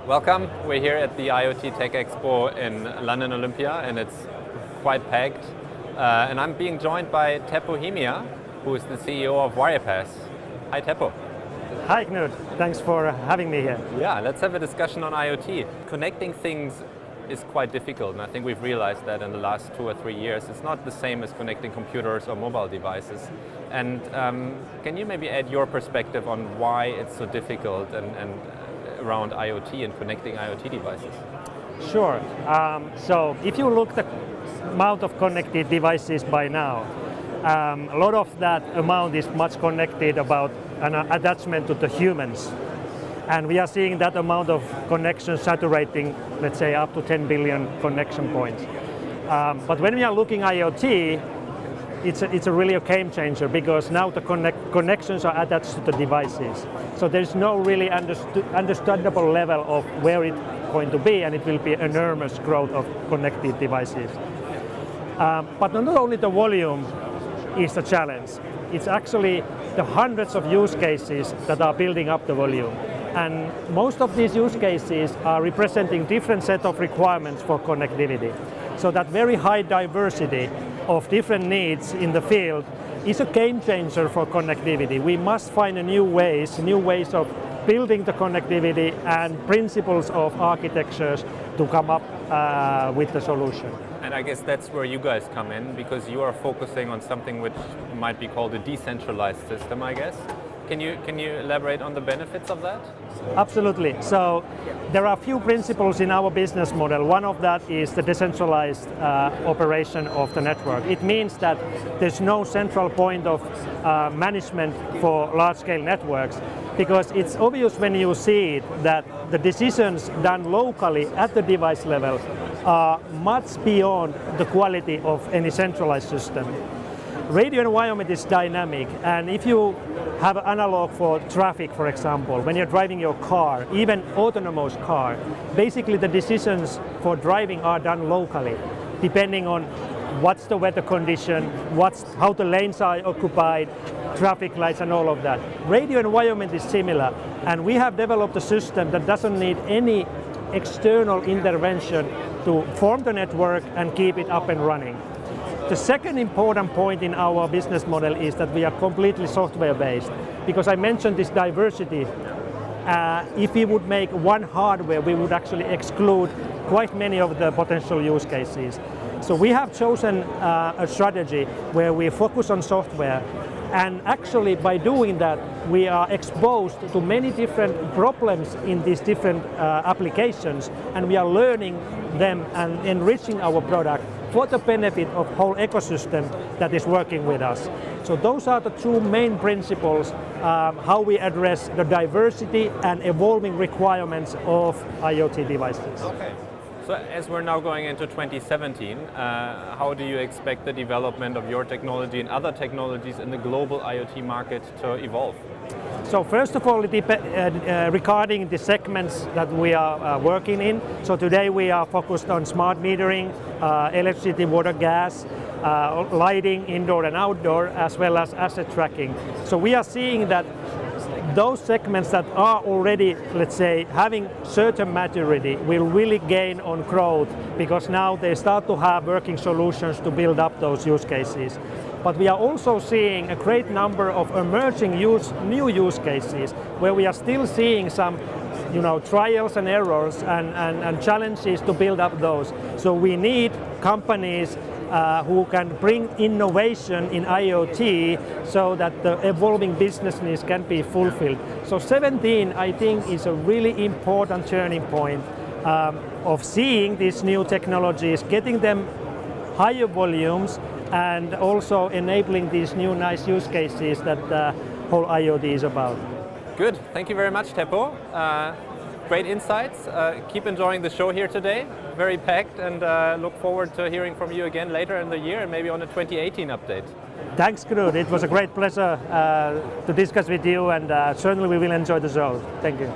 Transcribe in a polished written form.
Welcome. We're here at the IoT Tech Expo in London Olympia, and it's quite packed. And I'm being joined by Teppo Himia, who is the CEO of Wirepas. Hi, Teppo. Hi, Knut. Thanks for having me here. Yeah, let's have a discussion on IoT. Connecting things is quite difficult, and I think we've realized that in the last 2 or 3 years. It's not the same as connecting computers or mobile devices. And can you maybe add your perspective on why it's so difficult and around IoT and connecting IoT devices? Sure. So if you look at the amount of connected devices by now, a lot of that amount is much connected about an attachment to the humans. And we are seeing that amount of connections saturating, let's say, up to 10 billion connection points. But when we are looking IoT, it's a really a game changer, because now the connections are attached to the devices. So there's no really understandable level of where it's going to be, and it will be enormous growth of connected devices. But not only the volume is the challenge, it's actually the hundreds of use cases that are building up the volume. And most of these use cases are representing different set of requirements for connectivity. So that very high diversity of different needs in the field is a game changer for connectivity. We must find new ways of building the connectivity and principles of architectures to come up with the solution. And I guess that's where you guys come in, because you are focusing on something which might be called a decentralized system, I guess. Can you elaborate on the benefits of that? Absolutely. So there are a few principles in our business model. One of that is the decentralized operation of the network. It means that there's no central point of management for large-scale networks, because it's obvious when you see it that the decisions done locally at the device level are much beyond the quality of any centralized system. Radio environment is dynamic, and if you have an analog for traffic, for example, when you're driving your car, even autonomous car, basically the decisions for driving are done locally, depending on what's the weather condition, how the lanes are occupied, traffic lights and all of that. Radio environment is similar, and we have developed a system that doesn't need any external intervention to form the network and keep it up and running. The second important point in our business model is that we are completely software-based, because I mentioned this diversity. If we would make one hardware, we would actually exclude quite many of the potential use cases. So we have chosen a strategy where we focus on software, and actually by doing that, we are exposed to many different problems in these different applications, and we are learning them and enriching our product for the benefit of whole ecosystem that is working with us. So those are the two main principles, how we address the diversity and evolving requirements of IoT devices. Okay. So as we're now going into 2017, how do you expect the development of your technology and other technologies in the global IoT market to evolve? So first of all, regarding the segments that we are working in, so today we are focused on smart metering, electricity, water, gas, lighting, indoor and outdoor, as well as asset tracking. So we are seeing that those segments that are already, let's say, having certain maturity will really gain on growth, because now they start to have working solutions to build up those use cases. But we are also seeing a great number of emerging new use cases where we are still seeing some trials and errors and challenges to build up those. So we need companies who can bring innovation in IoT so that the evolving business needs can be fulfilled. So 17, I think, is a really important turning point of seeing these new technologies, getting them higher volumes, and also enabling these new nice use cases that the whole IoT is about. Good. Thank you very much, Teppo. Great insights. Keep enjoying the show here today. Very packed, and look forward to hearing from you again later in the year, and maybe on a 2018 update. Thanks, Knut. It was a great pleasure to discuss with you, and certainly we will enjoy the show. Thank you.